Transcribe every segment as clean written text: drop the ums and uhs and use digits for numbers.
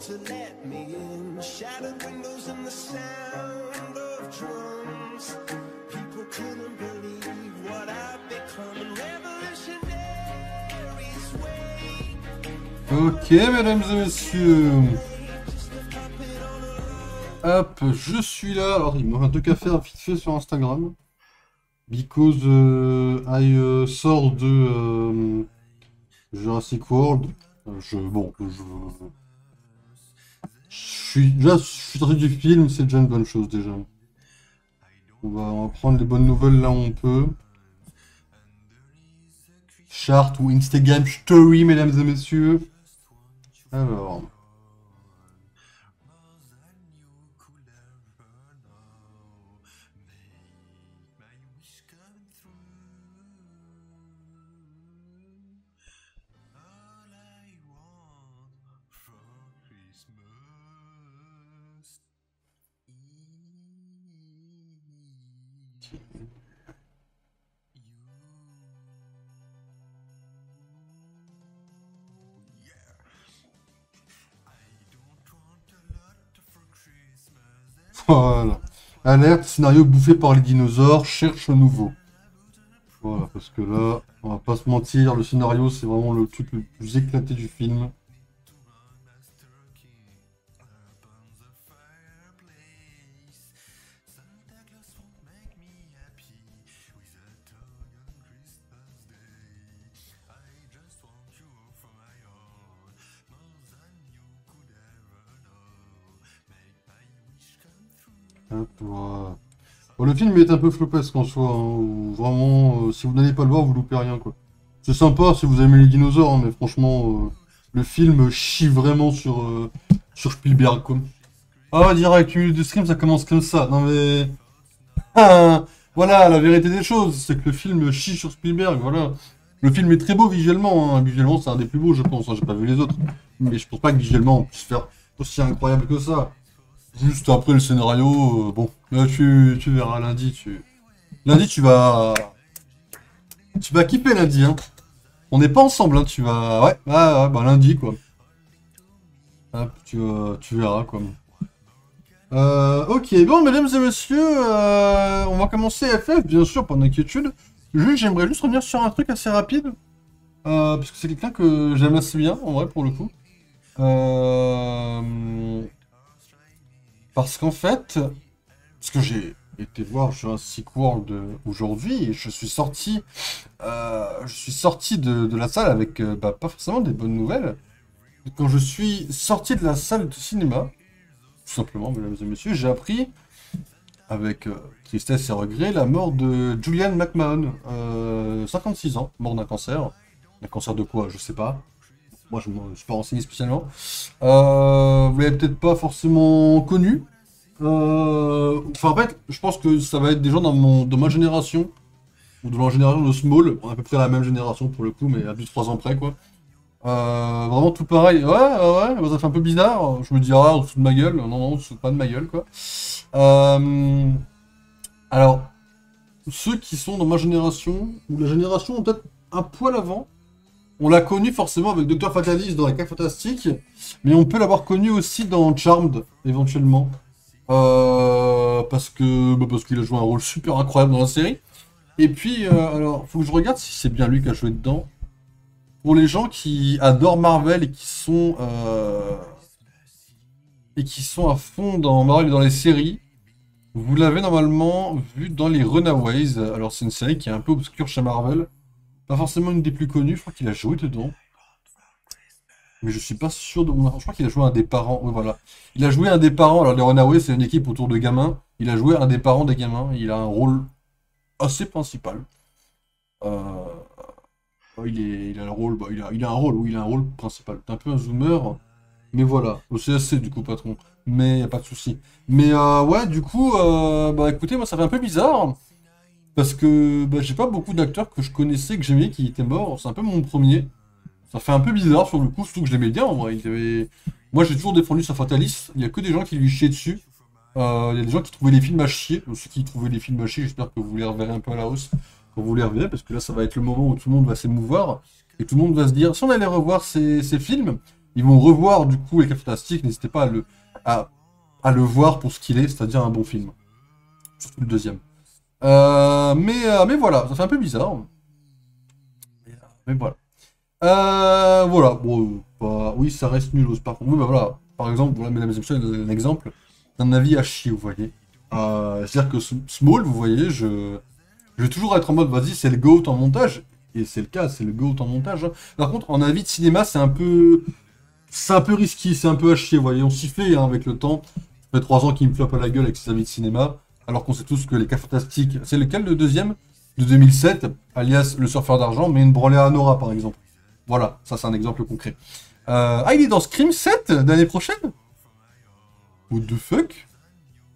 to let me in. Shattered windows and the sound of drums. People couldn't believe what I've become. And revolutionaries wait. Ok, mesdames et messieurs. Hop, je suis là. Alors, il me reste 2 cafés à vite fait sur Instagram. Because I sors de Jurassic World. Je suis sorti du film, c'est déjà une bonne chose déjà. On va prendre les bonnes nouvelles là où on peut. Chart ou Instagram Story, mesdames et messieurs. Alors. Voilà. Alerte, scénario bouffé par les dinosaures, cherche un nouveau. Voilà, parce que là, on va pas se mentir, le scénario c'est vraiment le truc le plus éclaté du film. Hop, voilà. Bon, le film est un peu flopesque en soi, hein, où vraiment, si vous n'allez pas le voir, vous loupez rien, quoi. C'est sympa si vous aimez les dinosaures, hein, mais franchement, le film chie vraiment sur Spielberg, quoi. Ah, direct, 1 minute de stream, ça commence comme ça. Non mais... Ah, voilà, la vérité des choses, c'est que le film chie sur Spielberg, voilà. Le film est très beau visuellement, hein. Visuellement c'est un des plus beaux, je pense, hein. J'ai pas vu les autres. Mais je pense pas que visuellement on puisse faire aussi incroyable que ça. Juste après le scénario, bon, là tu verras lundi, lundi tu vas kiffer lundi, hein. On n'est pas ensemble, hein, tu vas, ouais, bah lundi quoi. Hop, tu verras quoi. Ok, bon mesdames et messieurs, on va commencer FF bien sûr, pas d'inquiétude. J'aimerais juste revenir sur un truc assez rapide, parce que c'est quelqu'un que j'aime assez bien en vrai pour le coup. Parce qu'en fait, parce que j'ai été voir Jurassic World aujourd'hui et je suis sorti de la salle avec pas forcément des bonnes nouvelles. Quand je suis sorti de la salle de cinéma, tout simplement, mesdames et messieurs, j'ai appris, avec tristesse et regret, la mort de Julian McMahon, 56 ans, mort d'un cancer. Un cancer de quoi? Je sais pas. Moi, je ne me suis pas renseigné spécialement. Vous l'avez peut-être pas forcément connu. Enfin, en fait, je pense que ça va être des gens dans ma génération, ou dans la génération de Small, on est à peu près la même génération pour le coup, mais à plus de 3 ans près, quoi. Vraiment tout pareil. Ouais, ça fait un peu bizarre. Je me dis, ah, on se fout de ma gueule. Non, on se fout pas de ma gueule, quoi. Alors, ceux qui sont dans ma génération, ou la génération peut-être un poil avant, on l'a connu forcément avec Dr. Fatalis dans les 4 Fantastiques, mais on peut l'avoir connu aussi dans Charmed, éventuellement. Parce qu'il a joué un rôle super incroyable dans la série. Et puis, alors, faut que je regarde si c'est bien lui qui a joué dedans. Pour les gens qui adorent Marvel et qui sont à fond dans Marvel et dans les séries, vous l'avez normalement vu dans les Runaways. Alors c'est une série qui est un peu obscure chez Marvel. Pas forcément une des plus connues, je crois qu'il a joué dedans. Mais je suis pas sûr de... Je crois qu'il a joué un des parents, oui voilà. Il a joué un des parents, alors les Runaways c'est une équipe autour de gamins. Il a joué un des parents des gamins, il a un rôle assez principal. Il a le rôle, il a un rôle, oui, il a un rôle principal. C'est un peu un zoomer, mais voilà. C'est assez du coup, patron. Mais y a pas de souci. Mais ouais, du coup, écoutez, moi ça fait un peu bizarre. Parce que j'ai pas beaucoup d'acteurs que je connaissais, que j'aimais, qui étaient morts. C'est un peu mon premier. Ça fait un peu bizarre sur le coup, surtout que je l'aimais bien en vrai. Moi j'ai toujours défendu sa Fatalis. Il y a que des gens qui lui chiaient dessus. Il y a des gens qui trouvaient les films à chier. Ceux qui trouvaient les films à chier, j'espère que vous les reverrez un peu à la hausse quand vous les reverrez, parce que là ça va être le moment où tout le monde va s'émouvoir. Et tout le monde va se dire, si on allait revoir ces films, ils vont revoir du coup les 4 Fantastiques, n'hésitez pas à le voir pour ce qu'il est, c'est-à-dire un bon film. Surtout le deuxième. Mais voilà, ça fait un peu bizarre. Mais voilà. Voilà, bon, oui, ça reste nul par contre. Oui, bah voilà, par exemple, voilà, mesdames et messieurs, un exemple d'un avis à chier, vous voyez. C'est-à-dire que Small, vous voyez, je vais toujours être en mode, vas-y, c'est le GOAT en montage. Et c'est le cas, c'est le GOAT en montage. Hein. Par contre, en avis de cinéma, c'est un peu risqué, c'est un peu à chier, vous voyez. On s'y fait hein, avec le temps. Ça fait 3 ans qu'il me floppe à la gueule avec ses avis de cinéma. Alors qu'on sait tous que les cas fantastiques, c'est lequel le deuxième? De 2007, alias Le Surfeur d'Argent, mais une branlée à Nora, par exemple. Voilà, ça c'est un exemple concret. Il est dans Scream 7 d'année prochaine? What the fuck?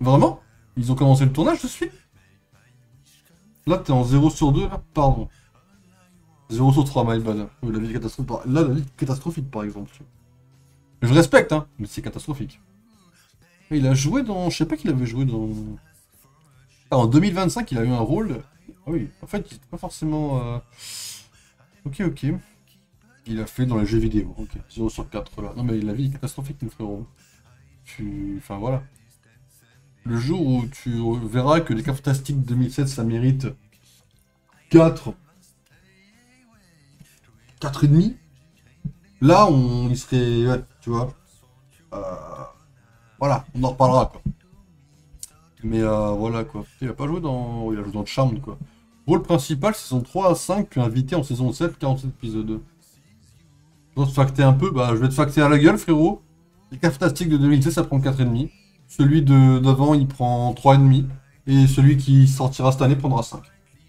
Vraiment? Ils ont commencé le tournage de suite? Là, t'es en 0 sur 2, là? Pardon. 0 sur 3, my bad. La vie catastrophique. Là, la vie catastrophique, par exemple. Je respecte, hein, mais c'est catastrophique. Il a joué dans... Je sais pas qu'il avait joué dans... Ah, en 2025, il a eu un rôle... Ah oui, en fait, il était pas forcément... Ok. Il a fait dans les jeux vidéo. Ok, 0 sur 4, là. Non, mais la vie est catastrophique, mon frérot. Enfin, voilà. Le jour où tu verras que les cas fantastiques 2007, ça mérite 4... 4,5. Là, on y serait... Ouais, tu vois. Voilà, on en reparlera, quoi. Mais voilà, quoi. Il a pas joué dans... Il a joué dans Charmed, quoi. Rôle principal, saison 3 à 5, puis invité en saison 7, 47 épisodes. Tu vas te facter un peu, bah je vais te facter à la gueule, frérot. Les cas fantastiques de 2016, ça prend 4,5. Celui d'avant, il prend 3,5. Et celui qui sortira cette année prendra 5.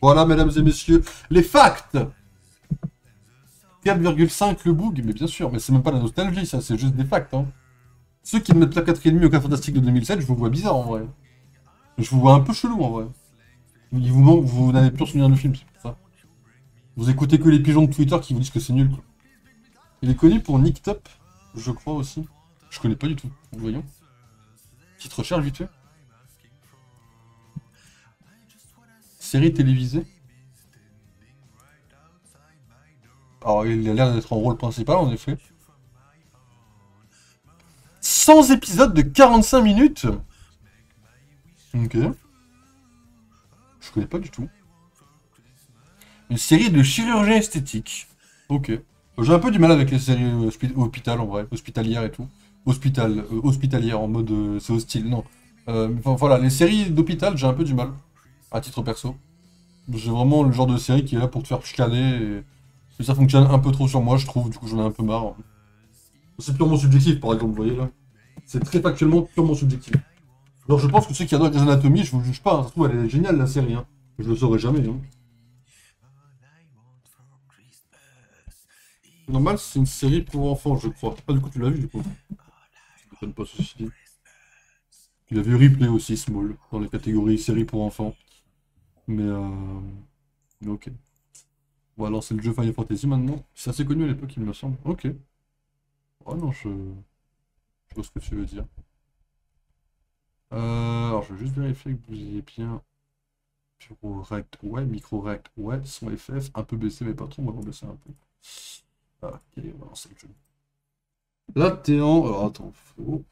Voilà, mesdames et messieurs, les facts. 4,5 le boog, mais bien sûr, mais c'est même pas la nostalgie, ça, c'est juste des facts. Hein. Ceux qui me mettent la 4,5 au cas fantastique de 2007, je vous vois bizarre en vrai. Je vous vois un peu chelou en vrai. Il vous manque, vous n'avez plus souvenir du film, c'est pour ça. Vous écoutez que les pigeons de Twitter qui vous disent que c'est nul. Quoi. Il est connu pour Nick Top, je crois aussi. Je connais pas du tout, voyons. Petite recherche vite fait. Série télévisée. Alors il a l'air d'être en rôle principal en effet. 100 épisodes de 45 minutes. Ok. Je connais pas du tout. Une série de chirurgie esthétique. Ok. J'ai un peu du mal avec les séries hôpital en vrai, hospitalières et tout. Hospitalière en mode c'est hostile, non. Enfin, voilà, les séries d'hôpital, j'ai un peu du mal, à titre perso. J'ai vraiment le genre de série qui est là pour te faire chicaner et ça fonctionne un peu trop sur moi, je trouve, du coup j'en ai un peu marre. C'est purement subjectif par exemple, vous voyez là. C'est très factuellement purement subjectif. Alors je pense que ceux qui adorent Grey's Anatomy, je vous juge pas, hein. Ça se trouve elle est géniale la série, hein. Je le saurais jamais. Hein. Normal, c'est une série pour enfants, je crois. Ah, du coup, tu l'as vu, du coup. Je ne connais pas ceci dit. Il a vu Ripley aussi, Small, dans les catégories série pour enfants. Mais ok. On va lancer le jeu Final Fantasy maintenant. C'est assez connu à l'époque, il me semble. Ok. Oh non, je vois ce que tu veux dire. Alors, je vais juste vérifier que vous ayez bien... Puro rect, ouais. Micro rect, ouais. Son FF, un peu baissé, mais pas trop. On va baisser un peu. Ah, ok, on va lancer le jeu. Là, t'es en... Alors, attends, faut...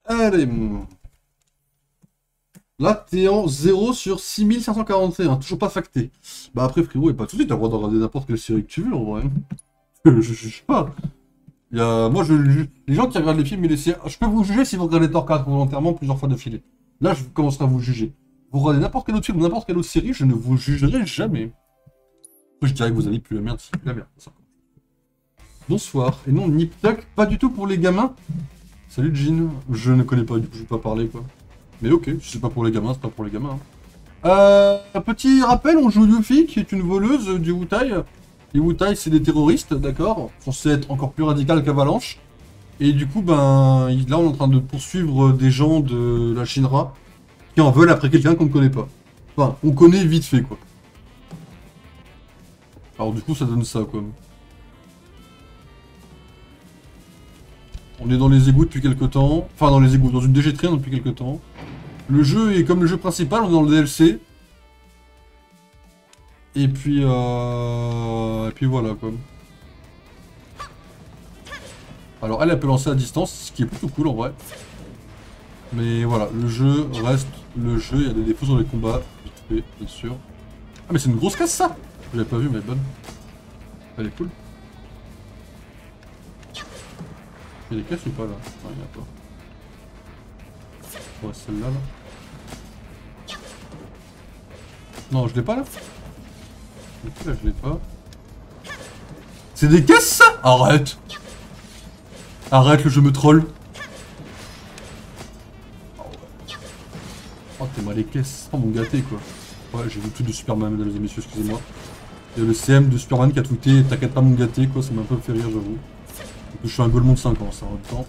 Allez. Là, t'es en 0 sur 6541, toujours pas facté. Bah après, frérot, et pas tout de suite, t'as le droit de regarder n'importe quelle série que tu veux, en vrai. Je juge pas. Moi, les gens qui regardent les films et les séries... Je peux vous juger si vous regardez Thor 4 volontairement plusieurs fois d'affilée. Là, je commencerai à vous juger. Vous regardez n'importe quel autre film ou n'importe quelle autre série, je ne vous jugerai jamais. Après, je dirais que vous avez plus la merde, c'est la merde. Ça. Bonsoir. Et non, Nip Tuck, pas du tout pour les gamins. Salut Jean. Je ne connais pas, du coup, je vais pas parler, quoi. Mais ok, si c'est pas pour les gamins, c'est pas pour les gamins. Hein. Petit rappel, on joue Yuffie, qui est une voleuse du Wutai. Les Wutai, c'est des terroristes, d'accord, censés être encore plus radical qu'Avalanche. Et du coup, ben, là, on est en train de poursuivre des gens de la Shinra qui en veulent après quelqu'un qu'on ne connaît pas. Enfin, on connaît vite fait, quoi. Alors du coup, ça donne ça, quoi. On est dans les égouts depuis quelques temps. Enfin, dans les égouts, dans une déchetterie depuis quelques temps. Le jeu est comme le jeu principal, on est dans le DLC. Et puis voilà quoi. Alors elle peut lancer à distance, ce qui est plutôt cool en vrai. Mais voilà, le jeu reste le jeu, il y a des défauts sur les combats, vite fait, bien sûr. Ah mais c'est une grosse casse ça! Je l'avais pas vu mais elle est bonne. Elle est cool. Il y a des caisses ou pas là? Non, il n'y en a pas. Ouais, celle-là là. Non, je l'ai pas là? Ok, là je l'ai pas. C'est des caisses ça? Arrête! Arrête, le jeu me troll. Oh, t'es mal les caisses. Oh, mon gâté, quoi. Ouais, j'ai vu tout de Superman, mesdames et messieurs, excusez-moi. Il y a le CM de Superman qui a tweeté, t'inquiète pas, mon gâté, quoi. Ça m'a un peu fait rire, j'avoue. Je suis un golemon de 5 ans, ça, en même temps.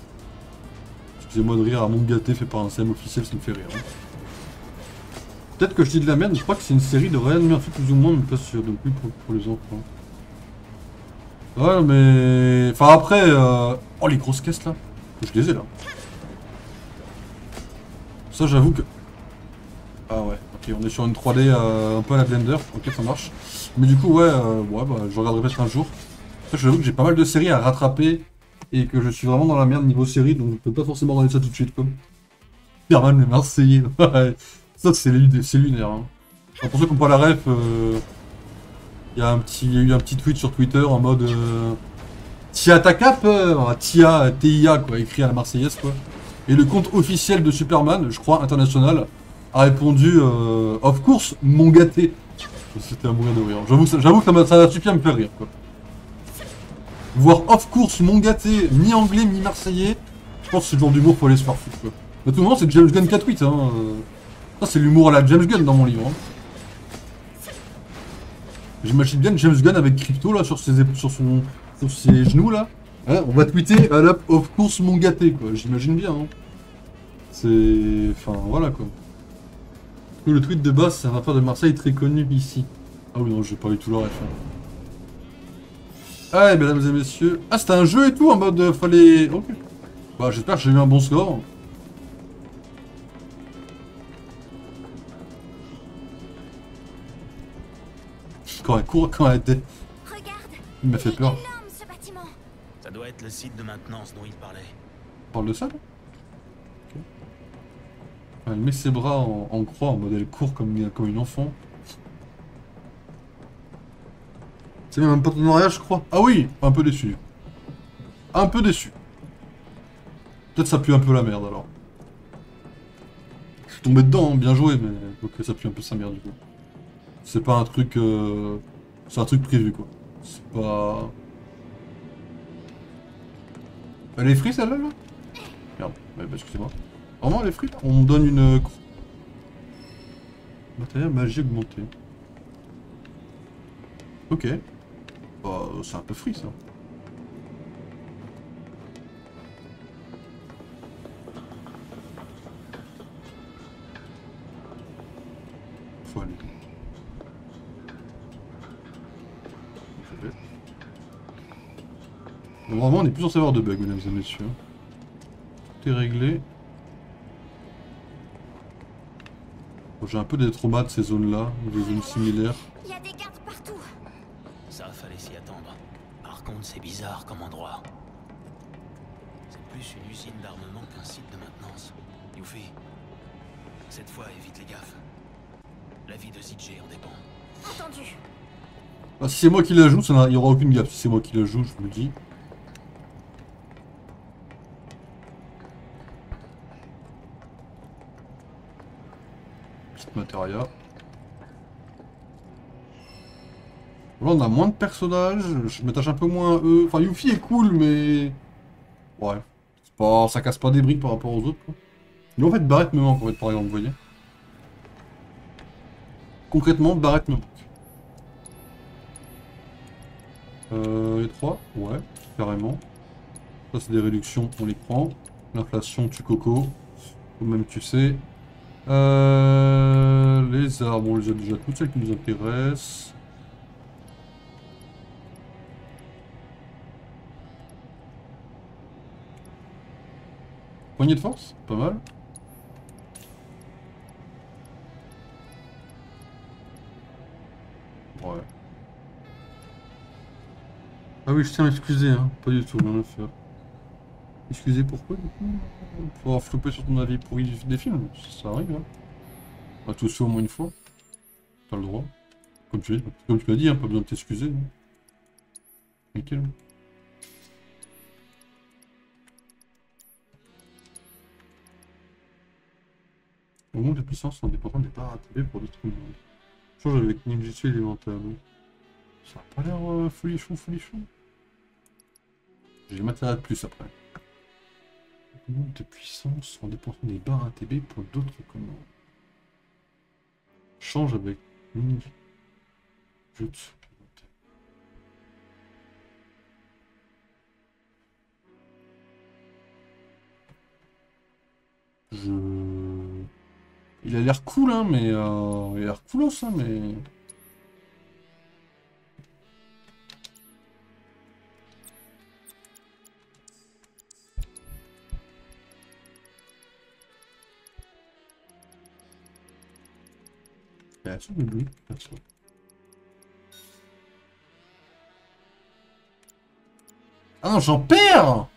Excusez-moi de rire à mon gâté fait par un CM officiel, ça me fait rire. Hein. Peut-être que je dis de la merde, mais je crois que c'est une série de Ryan Murphy, plus ou moins, mais pas sûr. Donc, oui, pour les enfants. Ouais, mais. Enfin, après. Oh, les grosses caisses là. Je les ai là. Ça, j'avoue que. Ah ouais, ok, on est sur une 3D un peu à la Blender, ok, ça marche. Mais du coup, ouais, bah, je regarderai peut-être un jour. Ça, j'avoue que j'ai pas mal de séries à rattraper et que je suis vraiment dans la merde niveau série, donc je peux pas forcément regarder ça tout de suite, comme. Superman, les Marseillais, ouais. Ça, c'est lunaire. Hein. Alors, pour ceux qui n'ont pas la ref, il y a eu un petit tweet sur Twitter en mode. Tia ta cap, Tia, TIA, quoi, écrit à la Marseillaise, quoi. Et le compte officiel de Superman, je crois, international, a répondu of course, mon gâté. C'était à mourir de rire. J'avoue que ça a suffi à me faire rire, quoi. Voir of course, mon gâté, mi-anglais, mi-marseillais, je pense que c'est le genre d'humour faut aller se faire foutre, quoi. À tout moment, c'est James Gunn qui a tweet, hein. Ça, c'est l'humour à la James Gunn dans mon livre. Hein. J'imagine bien James Gunn avec Crypto, là, sur ses genoux, là. Hein, on va tweeter à la of course, mon gâté, quoi. J'imagine bien, hein. C'est... Enfin, voilà, quoi. Le tweet de base, c'est un rappeur de Marseille très connu ici. Ah oui, non, j'ai pas eu tout le ref. Hein. Allez, mesdames et messieurs. Ah, c'était un jeu et tout, en mode fallait... Ok. Bah, j'espère que j'ai eu un bon score. Quand elle court, quand elle était... Il m'a fait peur. Ça doit être le site de maintenance dont il parlait. On parle de ça, là? Ok. Elle met ses bras en croix, en mode elle court comme une enfant. C'est même un partenariat, je crois. Ah oui, un peu déçu. Un peu déçu. Peut-être ça pue un peu la merde, alors. Je suis tombé dedans, hein, bien joué, mais ok, ça pue un peu sa merde, du coup. C'est pas un truc... C'est un truc prévu, quoi. C'est pas... Elle est free, celle-là, là? Merde, bah, excusez-moi. Vraiment, elle est free, là? On me donne une... Matériel magie augmenté. Ok. Bah, c'est un peu free, ça. Faut aller. Normalement, on est plus en savoir de bugs, mesdames et messieurs. Tout est réglé. Bon, j'ai un peu des traumas de ces zones-là, des zones similaires. Il y a des gardes partout. Ça, fallait s'y attendre. Par contre, c'est bizarre comme endroit. C'est plus une usine d'armement qu'un site de maintenance. Yuffie, cette fois, évite les gaffes. La vie de ZJ en dépend. Entendu. Ah, si c'est moi qui la joue, il n'y aura aucune gaffe. Si c'est moi qui la joue, je vous le dis. Petite matéria. Là, on a moins de personnages. Je m'attache un peu moins à eux. Enfin, Yuffie est cool, mais... Ouais. Pas... Ça casse pas des briques par rapport aux autres, quoi. Mais en fait, Barrett me manque, en fait, par exemple, vous voyez. Concrètement, Barrett me manque. Les 3, ouais, carrément. Ça, c'est des réductions, on les prend. L'inflation tue coco, ou même tu sais. Les armes, on les a déjà toutes, celles qui nous intéressent. Poignée de force, pas mal. Ouais. Ah oui, je tiens à m'excuser, hein. Pas du tout, rien à faire. Excusez pourquoi, du coup? Pour avoir flopé sur ton avis pourri des films, ça arrive, hein. On a tous fait au moins une fois. T'as le droit. Comme tu l'as dit, hein, pas besoin de t'excuser. Hein. Nickel. Au monde, les puissances sont dépendants des barres à TV pour d'autres mondes. Change avec ninjutsu élémental. Ça a pas l'air folichon, folichon. J'ai le matériel de plus après. Le monde de puissance en dépendant des barres ATB pour d'autres commandes. Change avec ninjutsu. Il a l'air cool, hein, mais... il a l'air coolos, hein, mais... Perso, mais lui, perso. Ah non, j'en perds!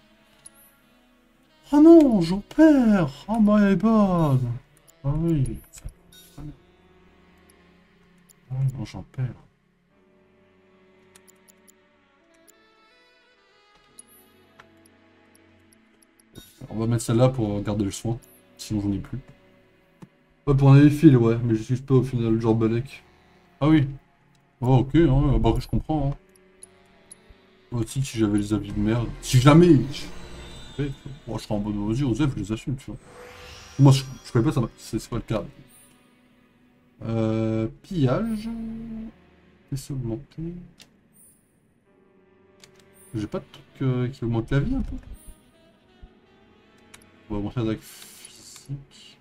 Ah non, j'en perds! Oh my god! Ah oui. Ah non, j'en perds. On va mettre celle-là pour garder le soin. Sinon j'en ai plus. Ouais, pour un fils, ouais, mais je suis pas au final, genre Balek. Ah oui. Oh, ok, hein, bah je comprends. Hein. Moi aussi, si j'avais les avis de merde. Si jamais. Moi, je serais en mode vas-y, Osef, je les assume, tu vois. Moi, je ferais pas ça, c'est pas le cas. Pillage. Laisse augmenter. J'ai pas de truc qui augmente la vie un peu. On va augmenter l'attaque physique.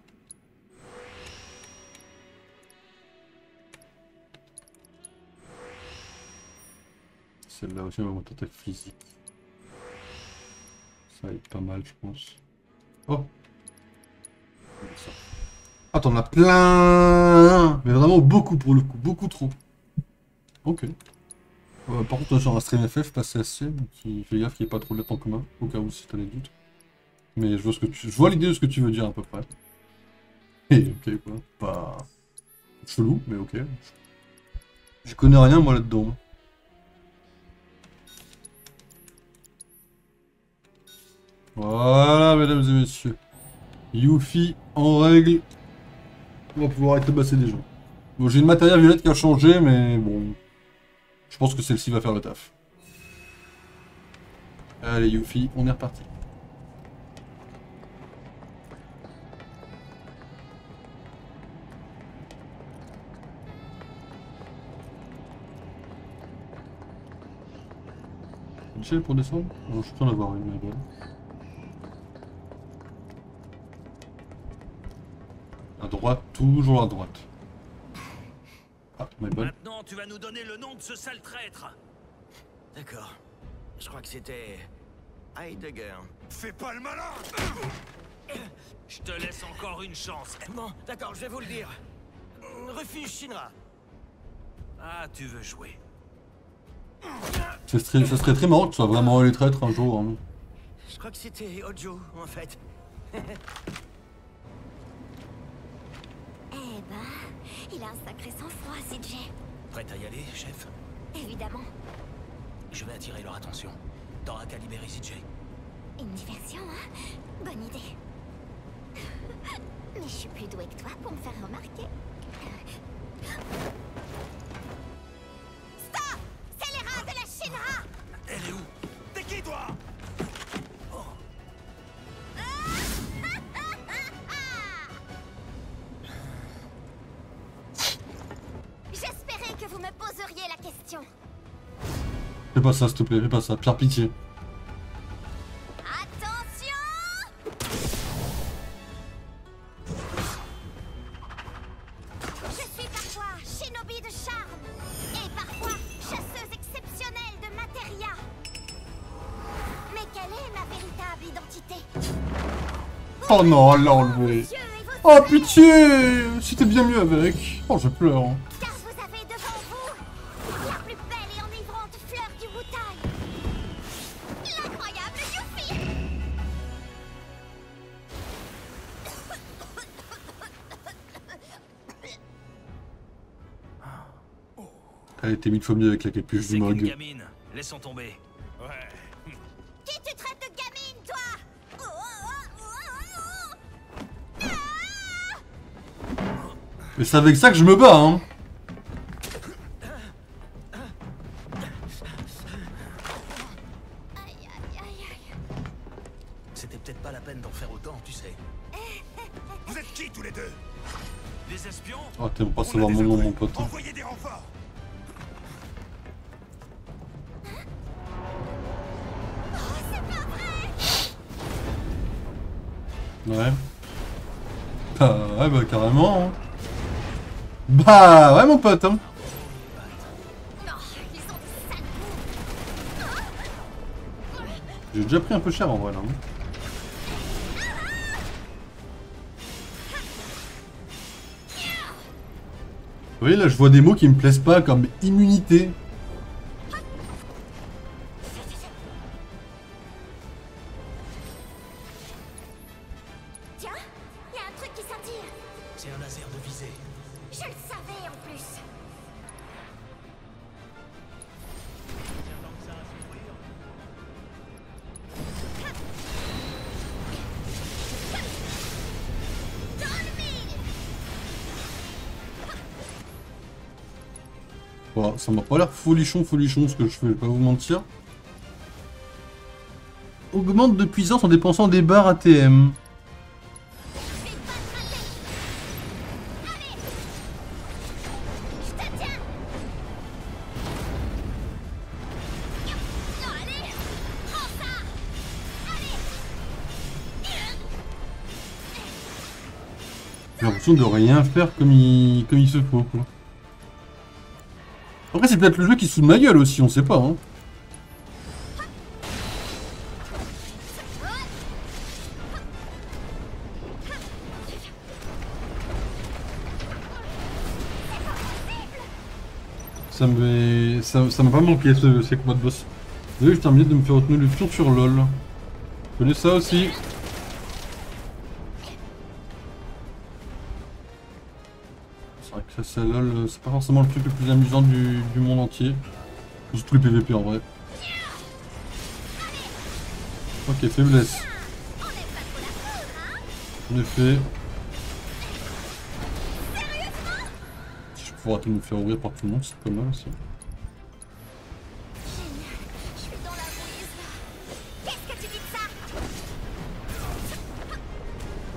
Celle-là aussi, on va augmenter l'attaque physique. Ça va être pas mal, je pense. Oh! Ah, t'en as plein! Mais vraiment beaucoup pour le coup, beaucoup trop. Ok. Par contre, sur un stream FF, pas CSC, donc fais gaffe qu'il n'y ait pas trop de lettres en commun, au cas où si t'as des doutes. Mais je vois l'idée de ce que tu veux dire à peu près. Et ok quoi, pas chelou, mais ok. Je connais rien moi là-dedans. Voilà, mesdames et messieurs. Yuffie en règle. On va pouvoir être tabassé des gens. Bon, j'ai une matérielle violette qui a changé, mais bon. Je pense que celle-ci va faire le taf. Allez, Yuffie, on est reparti. Une échelle pour descendre? Non, je suis en avoir une, mais bon. À droite, toujours à droite. Ah, my bad. Maintenant, tu vas nous donner le nom de ce sale traître. D'accord. Je crois que c'était... Heidegger. Fais pas le malin! Je te laisse encore une chance. Bon, d'accord, je vais vous le dire. Refuge Shinra. Ah, tu veux jouer. Ça serait très marrant que tu sois vraiment les traîtres un jour. Hein. Je crois que c'était Hojo, en fait. Eh ben, il a un sacré sang-froid, CJ. Prête à y aller, chef? Évidemment. Je vais attirer leur attention. T'auras qu'à libérer CJ. Une diversion, hein? Bonne idée. Mais je suis plus douée que toi pour me faire remarquer. Stop! C'est les rats de la Shinra! Elle est où? T'es qui, toi? J'espérais que vous me poseriez la question. Fais pas ça, s'il te plaît, fais pas ça, Pierre pitié. Attention! Je suis parfois shinobi de charme et parfois chasseuse exceptionnelle de matéria. Mais quelle est ma véritable identité? Oh non, elle l'a enlevé. Dieu et vos Oh soleils, pitié! C'était bien mieux avec. Oh, je pleure. car vous avez devant vous Elle était mille fois mieux avec la capuche C'est du qu'une Mog. gamine. Laissons tomber. Ouais. Qui tu traites de gamine, toi? Oh, Mais c'est avec ça que je me bats, hein. aïe, aïe, aïe, aïe. C'était peut-être pas la peine d'en faire autant, tu sais. Vous êtes qui tous les deux? Des espions? Oh, t'aimes pas On a savoir des mon nom, intrus. mon pote. Envoyez des renforts. Ouais. Ouais, bah carrément. Hein. Bah ouais, mon pote. Hein. Non, ils ont des sales coups. J'ai déjà pris un peu cher en vrai là. Hein. Vous voyez là, je vois des mots qui me plaisent pas comme immunité. Tiens, il y a un truc qui s'attire. C'est un laser de visée. Je le savais en plus. Bon, ça m'a pas l'air folichon ce que je fais, je vais pas vous mentir. Augmente de puissance en dépensant des barres ATM. Je vais pas te rater. Allez. Je te tiens. Non, allez. Prends ça. Allez. J'ai l'impression de rien faire comme il se faut, quoi. Après, c'est peut-être le jeu qui se fout de ma gueule aussi, on sait pas, hein. Ça m'a pas manqué ces combats de boss. Vous voyez, je terminé de me faire retenir le pion sur LoL. Vous connaissez ça aussi? C'est vrai que ça, LoL, c'est pas forcément le truc le plus amusant du monde entier. Surtout les PVP en vrai. Ok, faiblesse. En effet. Je pourrais tout me faire ouvrir par tout le monde, c'est pas mal aussi. Génial. Je suis dans la brise. Qu'est-ce que tu dis de ça?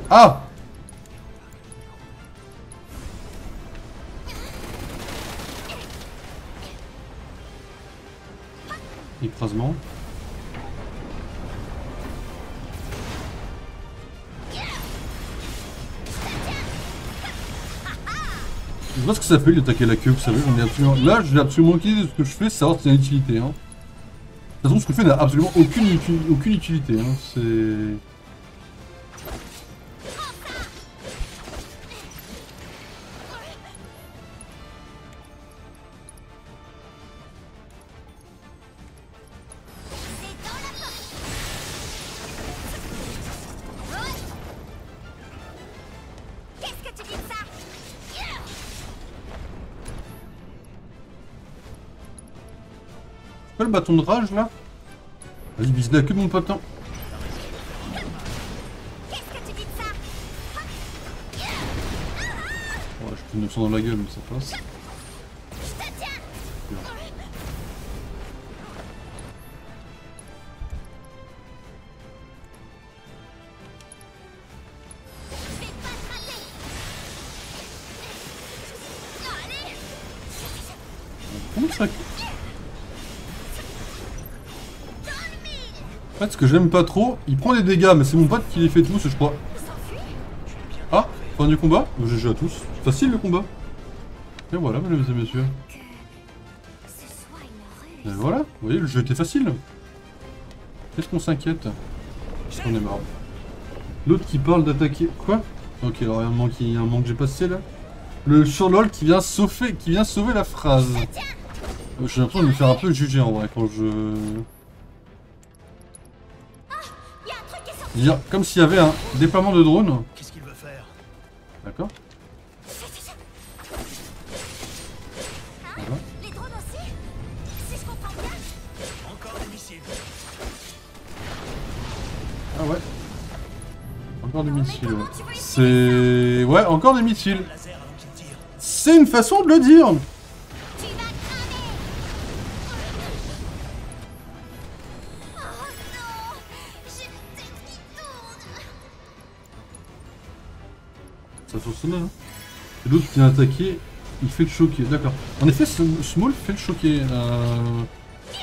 Ah! Écrasement. Je vois ce que ça fait d'attaquer la queue, vous savez, j'en ai absolument... Là, j'ai absolument aucune idée de ce que je fais, c'est savoir si c'est une utilité. Hein. De toute façon, ce que je fais n'a absolument aucune utilité. Hein. C'est... C'est dans la porte. Qu'est-ce que tu dis de ça? Quoi le bâton de rage là? Vas-y, vise la queue de mon pote. Hein. Qu'est-ce que tu dis de ça? Ouais, je peux 900 dans la gueule, mais ça passe. Je te tiens. Je vais pas te rater. Non, allez. Comment ça? En fait, ce que j'aime pas trop, il prend des dégâts, mais c'est mon pote qui les fait tous, je crois. S'enfuit. Ah, fin du combat? GG à tous. Facile le combat. Et voilà, mesdames et messieurs. Que ce soit une Et ruse. voilà, vous voyez, le jeu était facile. Qu'est-ce qu'on s'inquiète? Parce qu'on est marre. L'autre qui parle d'attaquer... Quoi? Ok, alors il y a un moment que j'ai passé là. Le surlol qui vient sauver la phrase. J'ai l'impression de me faire un peu juger en vrai quand je... Il y a un truc qui est sorti. Je veux dire, comme s'il y avait un déploiement de drone. Qu'est-ce qu'il veut faire? D'accord. Hein? Voilà. Les drones au missiles. Ah ouais. Encore des missiles, ouais. C'est... Ouais, encore des missiles. Laser avant qu'il tire. C'est une façon de le dire. Tu vas cramer. Oh non, j'ai la tête qui tourne. Ça fonctionne, hein. Et l'autre qui vient attaquer, il fait le choquer. D'accord. En effet, Small fait le choquer.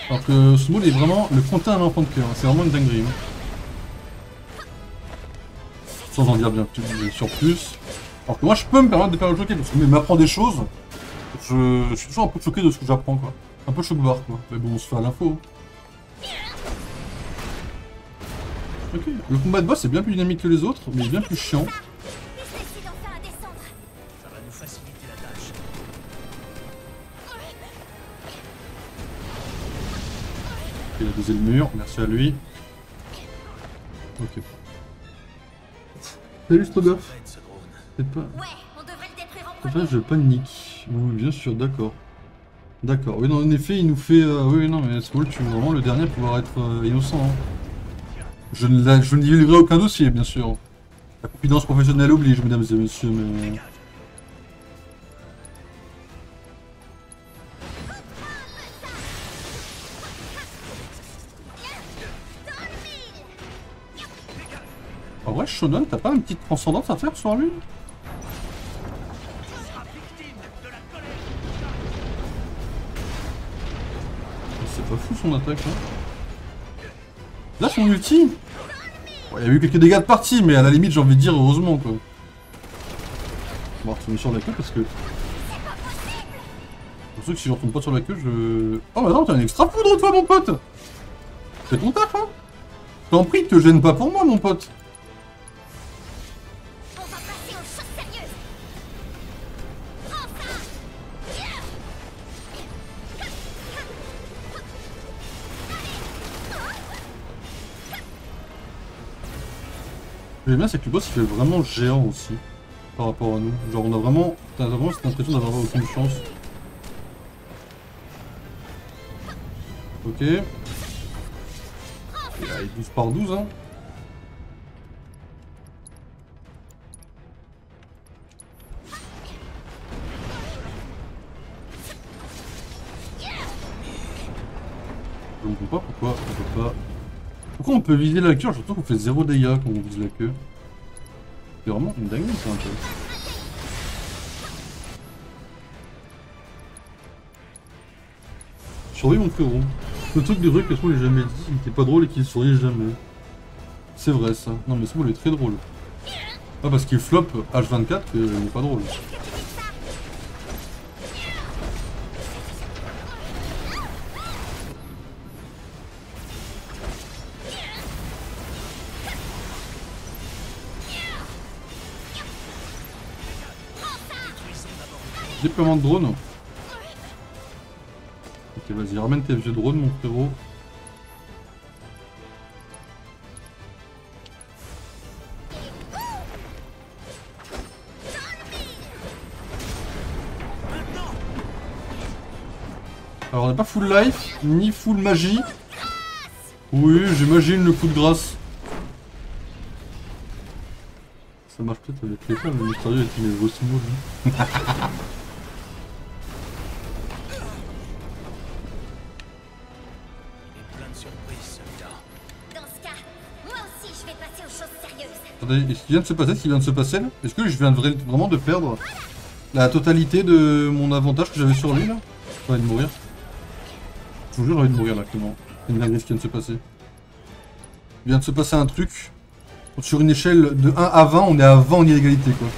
Alors que Small est vraiment le frontin à l'enfant de cœur. C'est vraiment une dinguerie. Hein. Sans en dire bien sûr plus. Alors que moi, je peux me permettre de faire le choquer parce qu'il m'apprend des choses. Je suis toujours un peu choqué de ce que j'apprends, quoi. Un peu choc-barre, quoi. Mais bon, on se fait à l'info. Ok. Le combat de boss est bien plus dynamique que les autres, mais bien plus chiant. Décide enfin à descendre. Ça va nous faciliter la tâche. Il a dosé le mur, merci à lui. Ok. Salut Strogoff. Fred, ce drone. C'est pas... Ouais, on devrait le détruire en C'est premier. pas, je panique. Oui, bien sûr, d'accord. D'accord. Oui, non, en effet, il nous fait... oui, non, mais Small, tu es vraiment le dernier à pouvoir être innocent. Hein. Je ne livrerai aucun dossier, bien sûr. La confidence professionnelle oblige, mesdames et messieurs, mais... En vrai, Shonen, t'as pas une petite transcendance à faire sur lui? C'est pas fou son attaque, hein. Là, son ulti, bon, il y a eu quelques dégâts de partie, mais à la limite, j'ai envie de dire heureusement, quoi. On va retourner sur la queue parce que... Pour ceux que si je retourne pas sur la queue, je... Oh bah non, t'as un extra foudre de toi, mon pote. C'est ton taf, hein. T'en prie, te gêne pas pour moi, mon pote. On va passer aux choses sérieuses. Prends ça. Ce que j'aime bien, c'est que le boss il fait vraiment géant aussi par rapport à nous. Genre, on a vraiment, t'as vraiment cette impression d'avoir aucune chance. Ok. Et là, il 12 par 12, hein. Je ne comprends pas pourquoi on peut pas... Pourquoi on peut viser la queue, surtout qu'on fait 0 dégâts quand on vise la queue. C'est vraiment une dinguerie, ça, un peu. Surveille mon frérot. Le truc des trucs que Small n'a jamais dit, il était pas drôle et qu'il sourit jamais. C'est vrai ça. Non mais Small est très drôle. Pas parce qu'il flop H24 qu'il n'est pas drôle. Déploiement de drone. Ok, vas-y, ramène tes vieux drones, mon frérot. Alors, on n'est pas full life, ni full magie. Oui, j'imagine le coup de grâce. Ça marche peut-être avec les femmes, le mystérieux avec mes gros mots, lui. Plein de surprises, celui-là. Dans ce cas, moi aussi je vais passer aux choses sérieuses. Attendez, ce qui vient de se passer, ce qui vient de se passer là, est-ce que je viens vraiment de perdre la totalité de mon avantage que j'avais sur lui là? J'ai envie de mourir. Je vous jure, j'ai envie de mourir là, actuellement. C'est une dinguerie ce qui vient de se passer. Il vient de se passer un truc. Sur une échelle de 1 à 20, on est à 20 en inégalité quoi.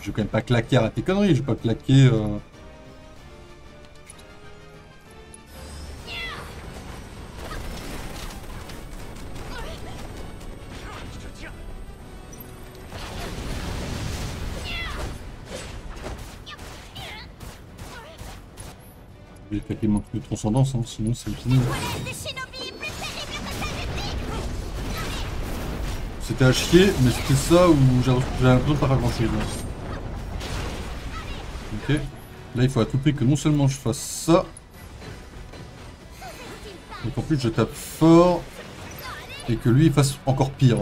Je vais quand même pas claquer, arrête tes conneries, je vais pas claquer... Je vais claquer mon truc de transcendance, hein, sinon c'est fini. L'aile de Shinobi est plus terrible que celle du tigre. C'était à chier, mais c'était ça où j'avais l'impression de pas faire grand chose. Ok. Là, il faut à tout prix que non seulement je fasse ça, mais qu'en plus je tape fort et que lui il fasse encore pire.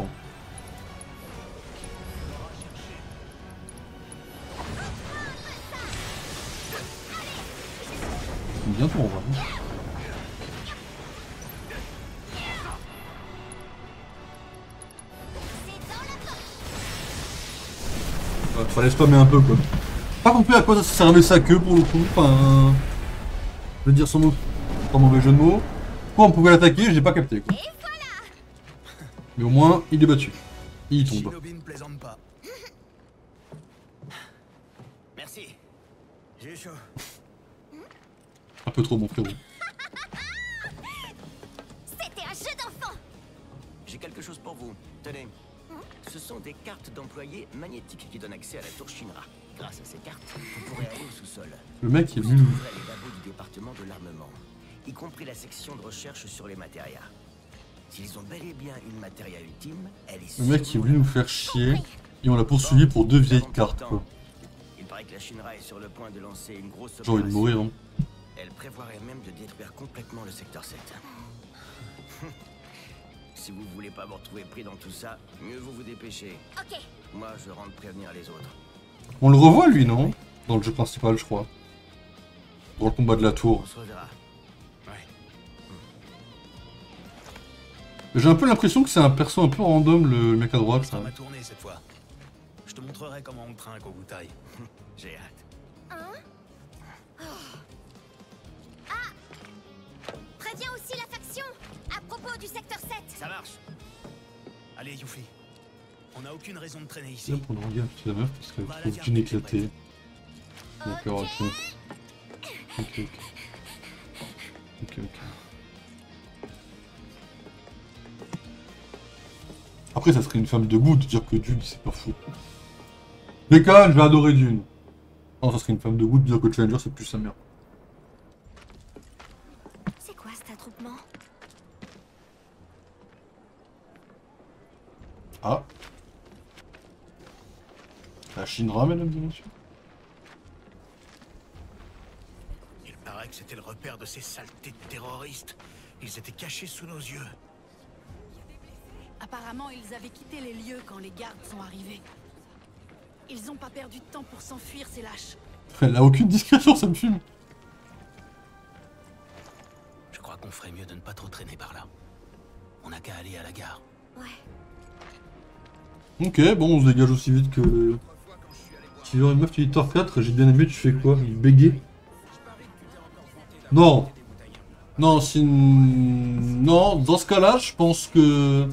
Bientôt on va. Fallait spammer un peu quoi. Pas compris à quoi ça servait sa queue pour le coup. Enfin, je veux dire sans mauvais jeu de mots. Quoi on pouvait l'attaquer, j'ai pas capté quoi. Mais au moins il est battu. Il tombe. Shinobi ne plaisante pas. Merci. J'ai eu chaud. Un peu trop mon frérot. C'était un jeu d'enfant. J'ai quelque chose pour vous. Tenez. Ce sont des cartes d'employés magnétiques qui donnent accès à la tour Shinra. Grâce à ces cartes, vous pourrez aller au sous-sol. Le mec il est Vous nul. trouverez les labos du département de l'armement, y compris la section de recherche sur les matérias. S'ils ont bel et bien une matéria ultime, elle est Le mec qui est sûrement venu nous là-bas. faire chier. Et on l'a poursuivi pour 2 vieilles cartes quoi. Il paraît que la Shinra est sur le point de lancer une grosse J'ai envie de mourir hein. Elle prévoirait même de détruire complètement le secteur 7. Si vous voulez pas vous retrouver pris dans tout ça, mieux vous vous dépêchez. Ok. Moi, je rentre prévenir les autres. On le revoit lui non? Dans le jeu principal je crois. Dans le combat de la tour. On se reverra. Ouais. J'ai un peu l'impression que c'est un perso un peu random le mec à droite. Ça Ça. m'a tourné cette fois. Je te montrerai comment on trinque au Wutai. J'ai hâte. Préviens aussi la faction à propos du secteur 7. Ça marche. Allez, Yuffie. On n'a aucune raison de traîner C'est ici. là pour le regarder la meuf parce qu'elle trouve qu'une éclatée. D'accord, ok. Ok. Après, ça serait une femme de goût de dire que Dune, c'est pas fou. Décale, je vais adorer Dune. Non, ça serait une femme de goût de dire que Challenger, c'est plus sa mère. C'est quoi cet attroupement? Ah. La Shinra, mesdames et messieurs. Il paraît que c'était le repère de ces saletés de terroristes. Ils étaient cachés sous nos yeux. Apparemment, ils avaient quitté les lieux quand les gardes sont arrivés. Ils ont pas perdu de temps pour s'enfuir, ces lâches. Elle a aucune discrétion, ça me fume. Je crois qu'on ferait mieux de ne pas trop traîner par là. On n'a qu'à aller à la gare. Ouais. Ok, bon, on se dégage aussi vite que... Tu veux une meuf, tu dis Thor 4, j'ai bien aimé, tu fais quoi? Il bégait? Non. Non, si... Non, dans ce cas-là, je pense que...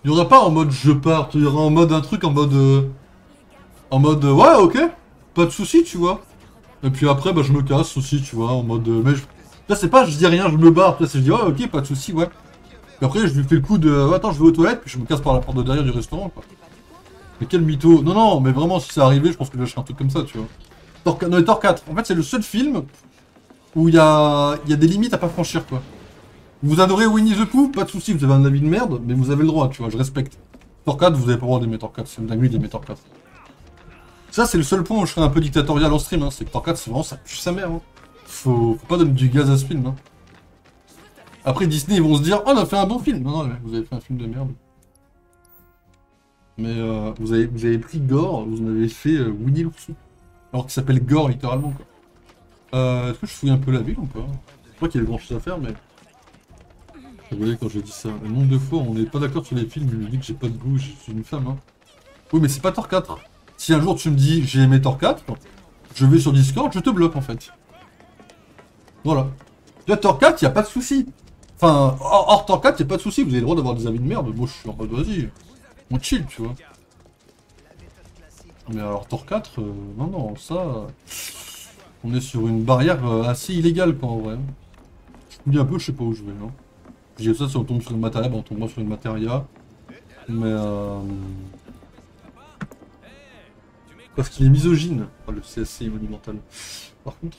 Il y aura pas en mode je pars, il y aura en mode un truc en mode... En mode ouais, ok, pas de soucis, tu vois. Et puis après, bah je me casse aussi, tu vois, en mode... Mais je... Là, c'est pas je dis rien, je me barre, là, c'est je dis ouais, ok, pas de soucis, ouais. Puis après, je lui fais le coup de attends, je vais aux toilettes, puis je me casse par la porte de derrière du restaurant, quoi. Mais quel mytho. Non, non, mais vraiment, si c'est arrivé, je pense que je lâcherai un truc comme ça, tu vois. Non, mais Thor 4, en fait, c'est le seul film où il y a des limites à pas franchir, quoi. Vous adorez Winnie the Pooh, pas de soucis, vous avez un avis de merde, mais vous avez le droit, tu vois, je respecte. Thor 4, vous avez pas le droit d'aimer Thor 4, c'est une dinguerie d'aimer Thor 4. Ça, c'est le seul point où je serais un peu dictatorial en stream, hein, c'est que Thor 4, c'est vraiment, ça pue sa mère, hein. Faut pas donner du gaz à ce film, hein. Après, Disney, ils vont se dire, oh, on a fait un bon film. Non, non, vous avez fait un film de merde. Mais vous avez pris Gore, vous en avez fait Winnie l'ourson. Alors qu'il s'appelle Gore, littéralement, quoi. Est-ce que je fouille un peu la ville ou pas? Je crois qu'il y avait grand chose à faire, mais... Vous voyez, quand je dis ça, un nombre de fois, on n'est pas d'accord sur les films, il me dit que j'ai pas de goût, je suis une femme, hein. Oui, mais c'est pas Thor 4. Si un jour tu me dis, j'ai aimé Thor 4, je vais sur Discord, je te bloque, en fait. Voilà. Là, Thor 4, y a pas de souci. Enfin, hors Thor 4, y a pas de souci, vous avez le droit d'avoir des avis de merde. Moi, je suis en mode, vas-y, on chill, tu vois. Mais alors, Thor 4, non, non, ça... On est sur une barrière assez illégale, quoi, en vrai. Je me dis un peu, je sais pas où je vais, hein. J'ai ça, si on tombe sur une matéria, ben on tombera sur une matéria. Mais parce qu'il est misogyne. Oh, le CSC est monumental. Par contre...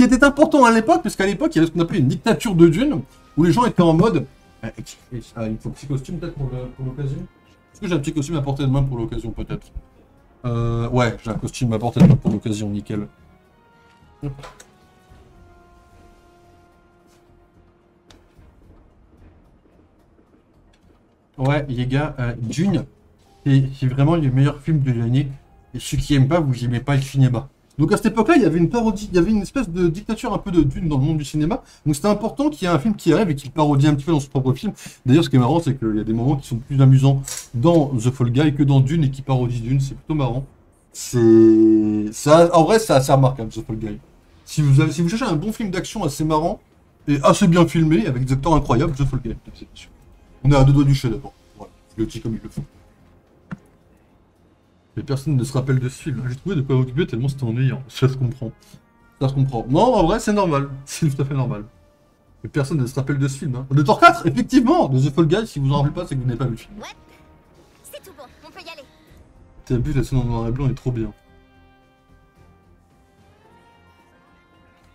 qui était important à l'époque, parce qu'à l'époque, il y avait ce qu'on appelait une dictature de Dune, où les gens étaient en mode... il me faut un petit costume peut-être pour l'occasion. Est-ce que j'ai un petit costume à portée de main pour l'occasion peut-être? Ouais, j'ai un costume à portée de main pour l'occasion, nickel. Ouais, les gars, Dune, c'est vraiment le meilleur film de l'année. Et ceux qui aiment pas, vous aimez pas le cinéma. Donc à cette époque-là, il y avait une parodie, il y avait une espèce de dictature un peu de Dune dans le monde du cinéma. Donc c'était important qu'il y ait un film qui arrive et qui parodie un petit peu dans son propre film. D'ailleurs, ce qui est marrant, c'est qu'il y a des moments qui sont plus amusants dans The Fall Guy que dans Dune et qui parodient Dune. C'est plutôt marrant. En vrai, c'est assez remarquable, The Fall Guy. Si vous cherchez un bon film d'action assez marrant et assez bien filmé, avec des acteurs incroyables, The Fall Guy. On est à deux doigts du chef-d'œuvre. Voilà, je le dis comme il le faut. Mais personne ne se rappelle de ce film. J'ai trouvé de quoi m'occuper tellement c'était ennuyant. Ça se comprend. Ça se comprend. Non, en vrai, c'est normal. C'est tout à fait normal. Mais personne ne se rappelle de ce film. Hein. De Thor 4, effectivement. De The Fall Guy, si vous en rappelez pas, c'est que vous n'avez pas vu le film. Ouais, c'est tout bon, on peut y aller. T'as vu, la scène en noir et blanc est trop bien.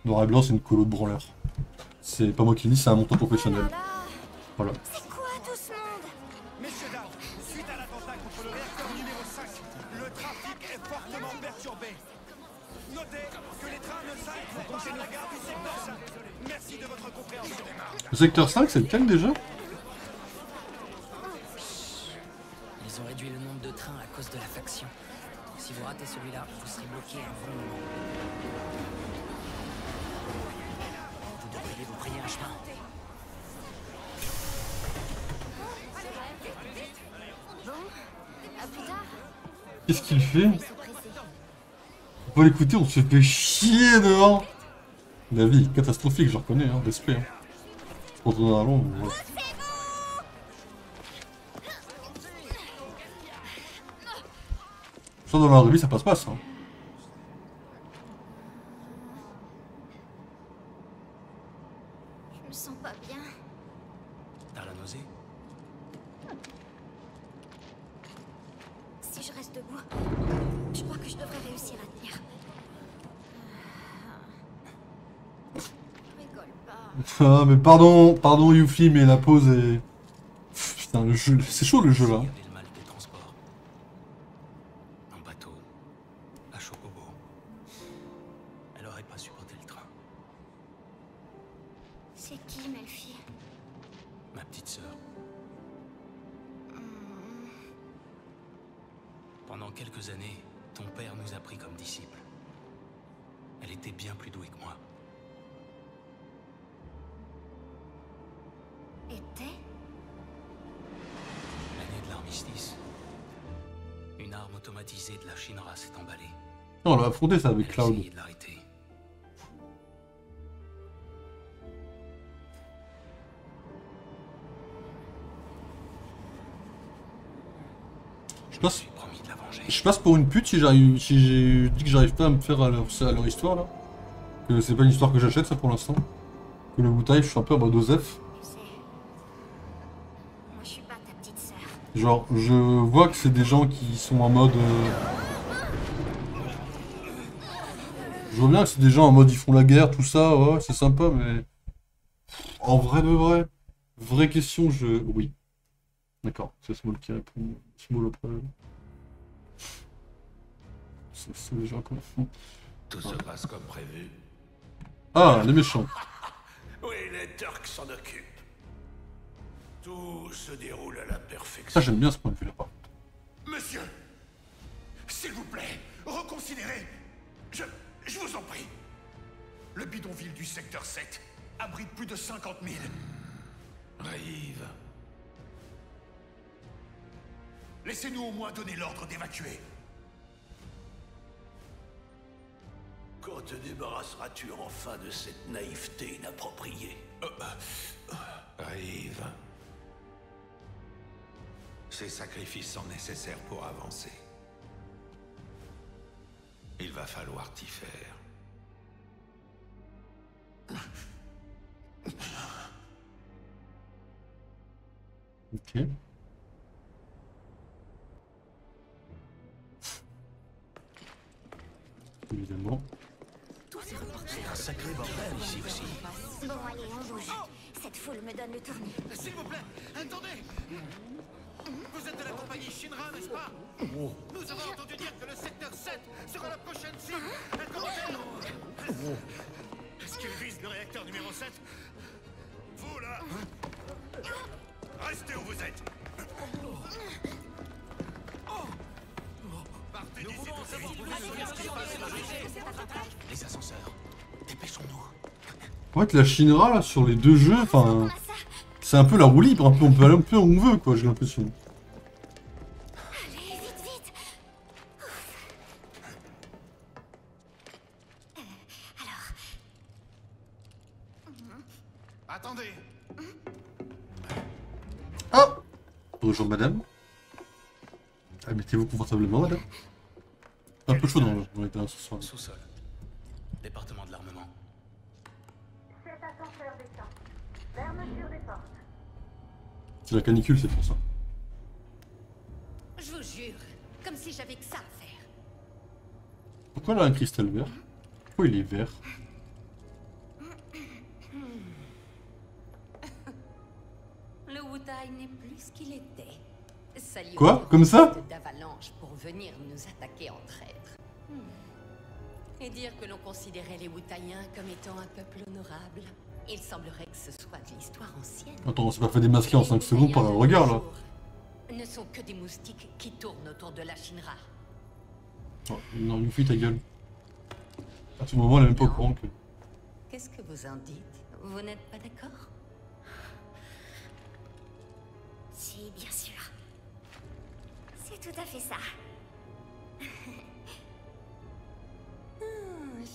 Noir et blanc, c'est une colo de branleur. C'est pas moi qui le dis, c'est un montant professionnel. Voilà. C'est quoi tout ce monde? Messieurs, dames, suite à l'attentat contre le réacteur numéro 5, le trafic est fortement perturbé. Notez que les trains ne s'arrêtent pas à la gare du secteur 5. Merci de votre compréhension. Le secteur 5, c'est lequel déjà? Ils ont réduit le nombre de trains à cause de la faction. Si vous ratez celui-là, vous serez bloqué un bon moment. Vous devriez vous payer un chemin. À plus tard. Qu'est-ce qu'il fait? On va l'écouter, on se fait chier dehors. La vie est catastrophique, je reconnais, hein, d'esprit. Hein. Je retourne à Londres. Ouais. Ça dans la revue, ça passe pas ça. Je me sens pas bien. T'as la nausée? Si je reste debout, je crois que je devrais réussir à tenir. Rigole pas. Ah, mais pardon Yuffie, mais la pause est... Putain, le jeu, c'est chaud le jeu là. Il y avait le mal des transports. En bateau, à Chocobo. Elle aurait pas supporté le train. C'est qui, Melfi? Ma petite sœur. Pendant quelques années, ton père nous a pris comme disciples. Elle était bien plus douée que moi. Était? L'année de l'armistice. Une arme automatisée de la Shinra s'est emballée. Non, on l'a affronté ça avec Elle Cloud. essayait de l'arrêter. Je passe, J'ai promis de la venger. je passe pour une pute si j'ai dit que j'arrive pas à me faire à leur histoire là. Que c'est pas une histoire que j'achète ça pour l'instant. Que le bouteille, je suis un peu en mode Osef. Tu sais, moi je suis pas ta petite sœur. Genre, je vois que c'est des gens qui sont en mode... Je vois bien que c'est des gens en mode ils font la guerre, tout ça, ouais, c'est sympa, mais... En vrai de vrai, vraie question, oui. D'accord, c'est Small qui répond. Small après. C'est des gens qu'on fout. Tout se passe comme prévu. Ah, les méchants. Oui, les Turcs s'en occupent. Tout se déroule à la perfection. Ça, j'aime bien ce point de vue-là, par contre. Monsieur, s'il vous plaît, reconsidérez. Je vous en prie. Le bidonville du secteur 7 abrite plus de 50 000. Raïve. Laissez-nous au moins donner l'ordre d'évacuer. Quand te débarrasseras-tu enfin de cette naïveté inappropriée? Raïve. Ces sacrifices sont nécessaires pour avancer. Il va falloir t'y faire. Ok. Évidemment. Tous ces C'est un sacré bordel ici aussi. Bon, allez, on bouge. Cette foule me donne le tournis. S'il vous plaît, attendez. Vous êtes de la compagnie Shinra, n'est-ce pas? Nous avons entendu dire que le secteur 7 sera la prochaine cible. Un commentaire? Est-ce qu'il vise le réacteur numéro 7? Vous, là, restez où vous êtes. Partez d'ici tout de suite. Les ascenseurs. Dépêchons-nous. En fait, la Shinra, là, sur les deux jeux, enfin... C'est un peu la roue libre, on peut aller un peu où on veut, quoi, j'ai l'impression. Allez, vite, vite. Alors... Attendez. Ah! Bonjour, madame. Ah, mettez-vous confortablement, madame. C'est un peu chaud dans l'état ce soir. Sous-sol. Département de l'armement. Cet ascenseur descend. Fermeture des portes. C'est la canicule, c'est pour ça. Je vous jure, comme si j'avais que ça à faire. Pourquoi elle a un cristal vert? Pourquoi il est vert? Le Wutai n'est plus ce qu'il était. Ça lui Quoi? offre Comme ça? d'avalanche pour venir nous attaquer en traître. Et dire que l'on considérait les Wutaiens comme étant un peuple honorable. Il semblerait que ce soit de l'histoire ancienne. Attends, on s'est pas fait démasquer en 5 secondes par un regard, là. Ne sont que des moustiques qui tournent autour de la Shinra. Oh, non, Yuffie, ta gueule. À tout moment, elle est même pas au courant que... Qu'est-ce que vous en dites? Vous n'êtes pas d'accord? Si, bien sûr. C'est tout à fait ça.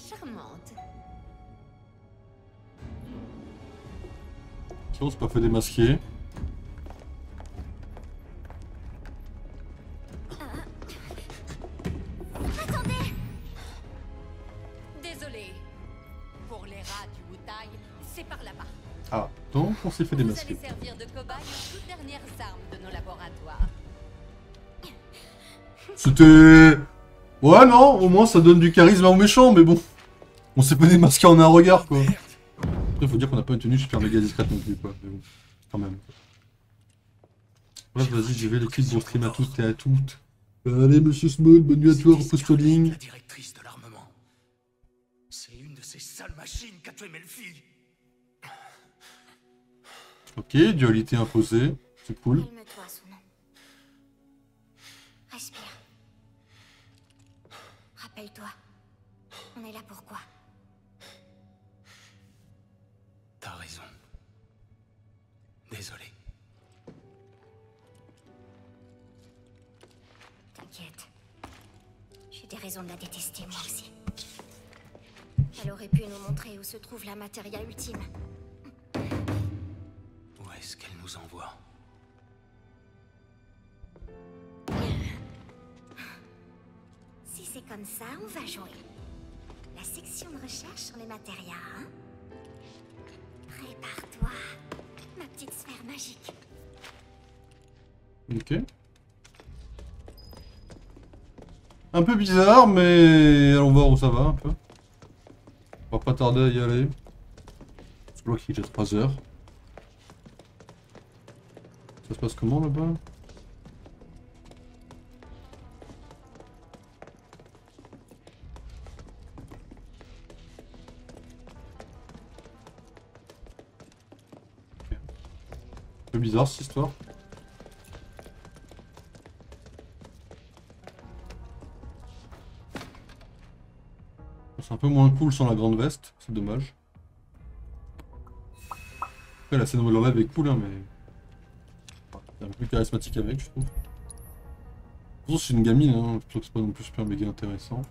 Charmante. Ok, on s'est pas fait démasquer. Attendez! Désolé. Pour les rats du Wutai, c'est par là-bas. Ah, donc on s'est fait Vous démasquer. allez servir de cobaye aux toutes dernières armes de nos laboratoires. C'était... Ouais, non, au moins ça donne du charisme aux méchants, mais bon. On s'est pas démasqué en un regard, quoi. Après, faut dire qu'on a pas une tenue super méga discrète non plus, quoi. Mais bon, quand même. Bref, vas-y, j'y vais, l'équipe, bon stream à tous et à toutes. Allez, monsieur Small, bonne nuit à toi, repose en ligne. La directrice de l'armement. C'est une de ces sales machines qu'a tué Melfi. Ok, dualité imposée, c'est cool. Calme-toi, Sonon. Respire. Rappelle-toi, on est là pourquoi? T'as raison. Désolé. T'inquiète. J'ai des raisons de la détester, moi aussi. Elle aurait pu nous montrer où se trouve la matéria ultime. Où est-ce qu'elle nous envoie? Si c'est comme ça, on va jouer. La section de recherche sur les matérias, hein? Prépare-toi, ma petite sphère magique. Ok. Un peu bizarre, mais allons voir où ça va un peu. On va pas tarder à y aller. Je vois qu'il est déjà 3 heures. Ça se passe comment là-bas? Ok. Un peu bizarre cette histoire. C'est un peu moins cool sans la grande veste, c'est dommage. Après la scène où l'enlève est cool, hein, mais... C'est un peu plus charismatique avec, je trouve. De toute façon, c'est une gamine, hein, je trouve que c'est pas non plus super méga intéressant.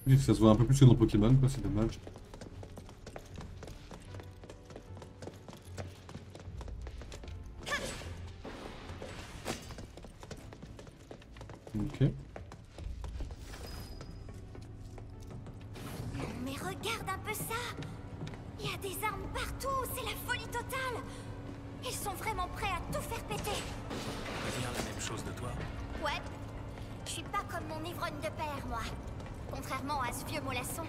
Oui, ça se voit un peu plus que dans Pokémon, quoi, c'est dommage. Ok. Mais regarde un peu ça! Il y a des armes partout, c'est la folie totale! Ils sont vraiment prêts à tout faire péter! On peut dire la même chose de toi. Ouais, je suis pas comme mon ivrogne de père, moi. Contrairement à ce vieux mollasson,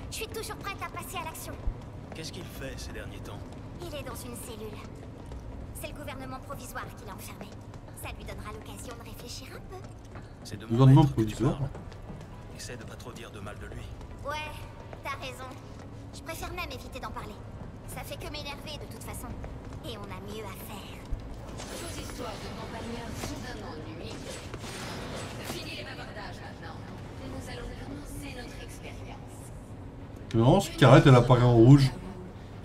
je suis toujours prête à passer à l'action. Qu'est-ce qu'il fait ces derniers temps? Il est dans une cellule. C'est le gouvernement provisoire qui l'a enfermé. Ça lui donnera l'occasion de réfléchir un peu. C'est de mon Gouvernement maître que tu provisoire. parles. Essaie de pas trop dire de mal de lui. Ouais, t'as raison. Je préfère même éviter d'en parler. Ça fait que m'énerver de toute façon. Et on a mieux à faire. Vos histoires de compagnons sont un ennui. Fini les bavardages maintenant. Et nous allons commencer notre expérience. Non, ce carrette, elle apparaît en rouge.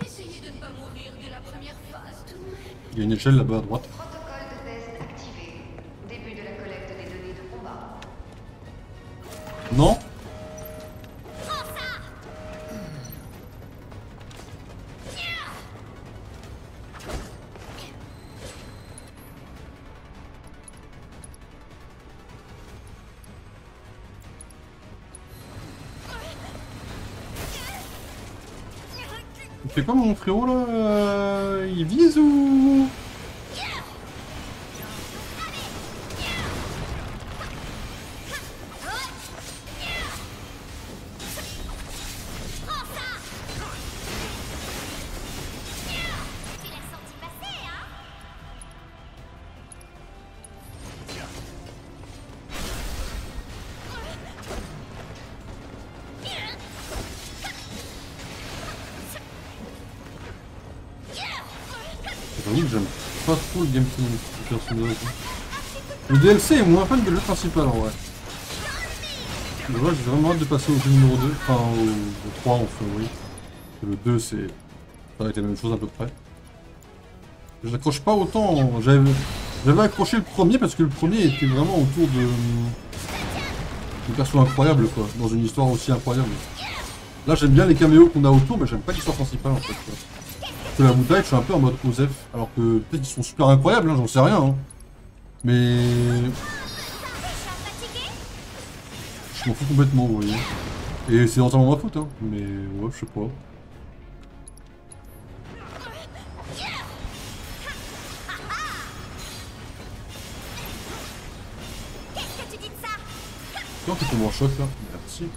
Essayez de ne pas mourir dès la première phase, tout de même. Il y a une échelle là-bas à droite. Protocole de test activé. Début de la collecte des données de combat. Non? Il fait quoi mon frérot là? Il vise ou... Tu l'as senti passer, hein? J'avoue que j'aime pas trop le gameplay du personnage. Le DLC est moins fun que le jeu principal en vrai. Mais là j'ai vraiment hâte de passer au jeu numéro 2, enfin au 3 enfin oui. Le 2 c'est... ça va être la même chose à peu près. Je n'accroche pas autant, j'avais accroché le premier parce que le premier était vraiment autour de... perso incroyable quoi, dans une histoire aussi incroyable. Là j'aime bien les caméos qu'on a autour mais j'aime pas l'histoire principale en fait. Que la bouteille, je suis un peu en mode Osef, alors que peut-être qu'ils sont super incroyables, hein, j'en sais rien. Hein. Mais... je m'en fous complètement, vous voyez. Et c'est entièrement ma faute, hein. Mais ouais, je sais pas. Qu'est-ce que tu dis de ça? Comment tu tombes en choc là? Merci.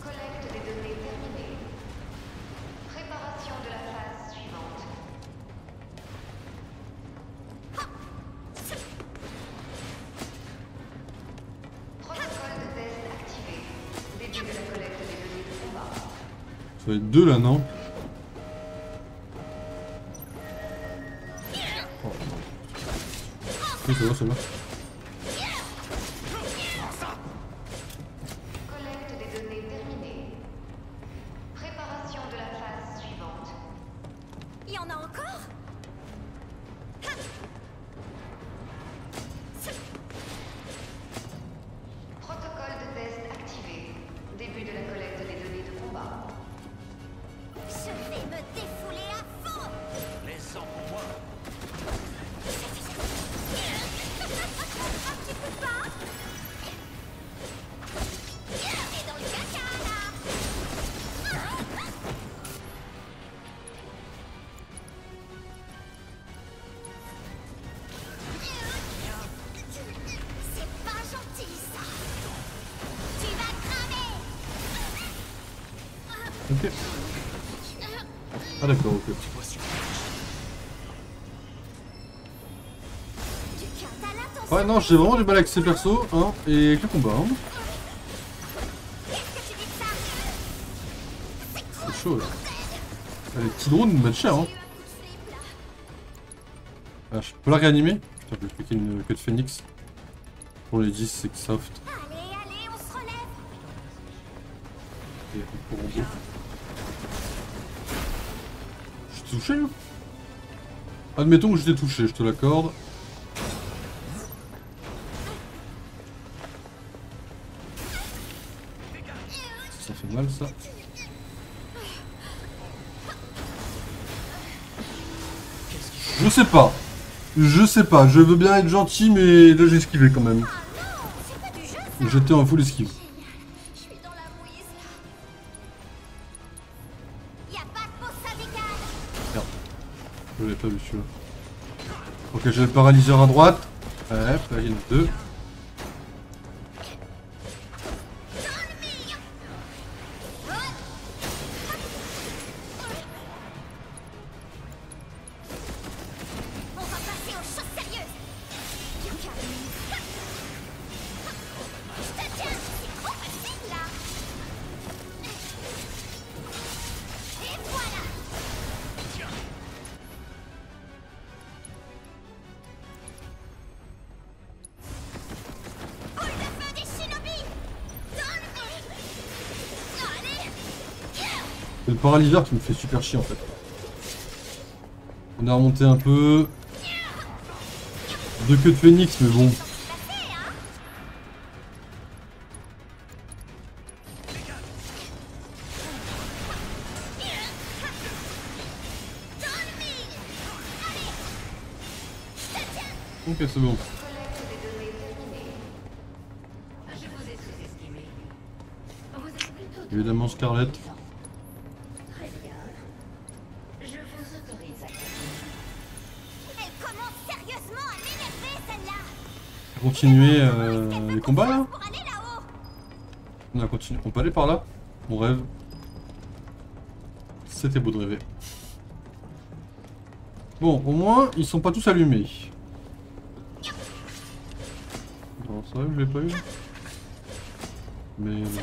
Collecte des données terminée. Préparation de la phase suivante. Protocole de test activé. Début de la collecte des données de combat. Ça va être 2 là, non? Oh. Oui, ça va, ça va. Collecte des données terminée. Préparation de la phase suivante. Il y en a encore? Protocole de test activé. Début de la collecte des données de combat. Je vais me défouler à fond! Laisse-en pour moi. Tu peux pas? T'es dans le caca, là! C'est pas gentil, ça! Tu vas cramer! Ok. Ah d'accord, ok. Du cœur, t'as l'intention. Ouais, non, j'ai vraiment du mal avec ces persos, hein, et avec le combat, hein. Qu'est-ce que tu dis de ça? C'est chaud, là. Ah, les petits drones nous mettent cher, hein. Ah, je peux la réanimer? Putain, je vais cliquer une queue de phoenix. Pour les 10, c'est que soft. Allez, allez, on se relève! Et pour en deux. Je t'ai touché, là? Admettons que je t'ai touché, je te l'accorde. Ça fait mal, ça. Je sais pas. Je sais pas. Je veux bien être gentil, mais là j'ai esquivé quand même. J'étais en full esquive. Je suis dans la mouise, là. Y a pas de pause syndicale! Merde. Je l'ai pas vu celui-là. Ok, j'ai le paralyseur à droite. Ouais, là il y en a deux. C'est le paralyseur qui me fait super chier en fait. On a remonté un peu. Deux queues de phénix, mais bon. Ok, c'est bon. Évidemment Scarlett. Continuer les combats là. On a continué. On peut aller par là. On rêve. C'était beau de rêver. Bon, au moins ils sont pas tous allumés. Non, ça va, je l'ai pas eu. Mais bon.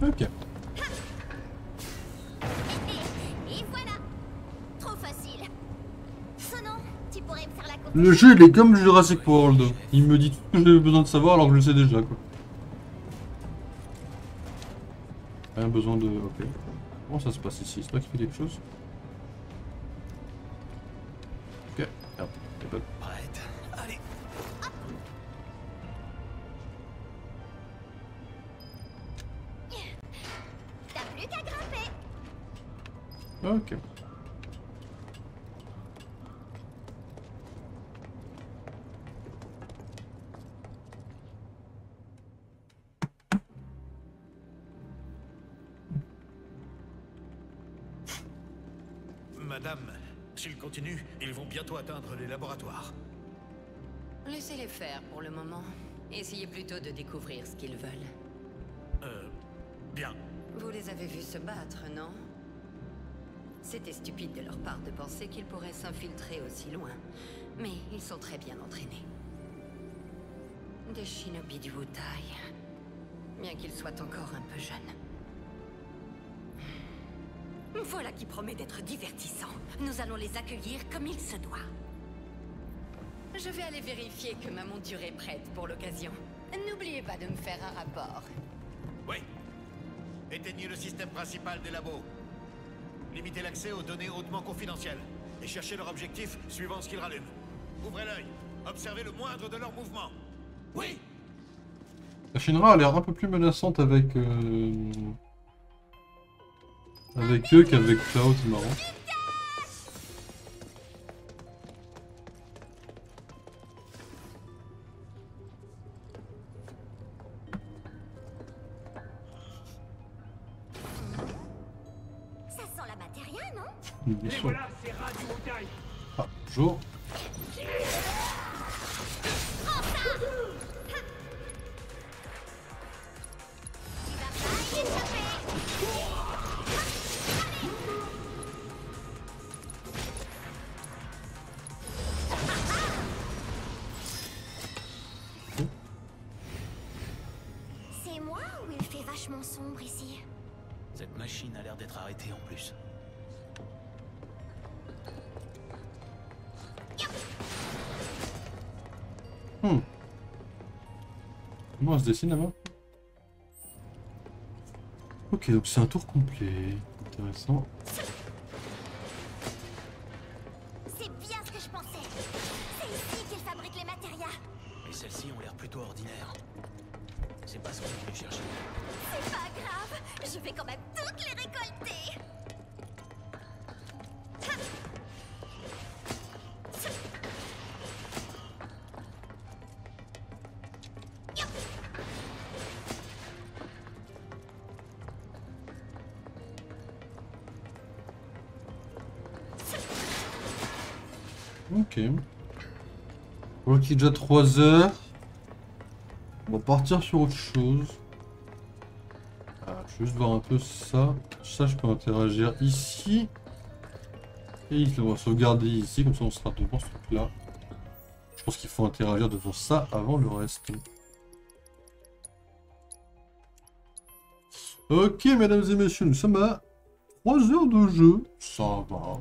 Ok. Ok. Et voilà. Trop facile. Sonon, tu pourrais me faire la compagnie. Le jeu il est comme Jurassic World. Il me dit tout ce que j'ai besoin de savoir alors que je le sais déjà quoi. Rien besoin de... Ok. Comment ça se passe ici? C'est toi qui fais quelque chose? Ok. Merde. Prête. Allez. T'as plus qu'à grimper. Ok. Madame, s'ils continuent, ils vont bientôt atteindre les laboratoires. Laissez-les faire pour le moment. Essayez plutôt de découvrir ce qu'ils veulent. Bien. Vous les avez vus se battre, non? C'était stupide de leur part de penser qu'ils pourraient s'infiltrer aussi loin. Mais ils sont très bien entraînés. Des shinobi du Wutai. Bien qu'ils soient encore un peu jeunes. Voilà qui promet d'être divertissant. Nous allons les accueillir comme il se doit. Je vais aller vérifier que ma monture est prête pour l'occasion. N'oubliez pas de me faire un rapport. Oui. Éteignez le système principal des labos. Limitez l'accès aux données hautement confidentielles. Et cherchez leur objectif suivant ce qu'ils rallument. Ouvrez l'œil. Observez le moindre de leurs mouvements. Oui. La Shinra a l'air un peu plus menaçante avec... avec eux qu'avec Cloud, c'est marrant. Ça sent la matéria, non? Bien sûr. Ah, bonjour. C'est moi ou il fait vachement sombre ici? Cette machine a l'air d'être arrêtée en plus. Comment elle se dessine là-bas? Ok, donc c'est un tour complet. Intéressant. C'est bien ce que je pensais. C'est ici qu'ils fabriquent les matérias. Et celles-ci ont l'air plutôt ordinaires. C'est pas ce qu'on est venu chercher. C'est pas grave, je vais quand même toutes les récolter. Ok. Ok, déjà 3 heures. On va partir sur autre chose. Ah, je vais juste voir un peu ça. Ça, je peux interagir ici. Et on va sauvegarder ici, comme ça on sera devant ce truc-là. Je pense qu'il faut interagir devant ça avant le reste. Ok, mesdames et messieurs, nous sommes à 3 heures de jeu. Ça va.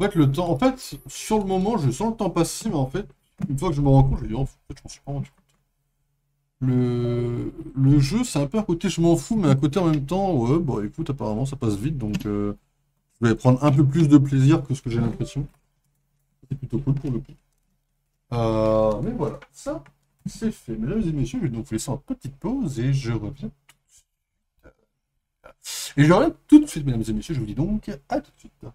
En fait, le temps, en fait, sur le moment, je sens le temps passer, mais en fait, une fois que je me rends compte, je me dis, oh, en fait, je m'en suis pas rendu compte. Le jeu, c'est un peu à côté, je m'en fous, mais à côté en même temps, ouais, bah écoute, apparemment, ça passe vite, donc je vais prendre un peu plus de plaisir que ce que j'ai l'impression. C'est plutôt cool pour le coup. Mais voilà, ça, c'est fait. Mesdames et messieurs, je vais donc vous laisser en petite pause et je reviens tout de suite. Et je reviens tout de suite, mesdames et messieurs, je vous dis donc à tout de suite.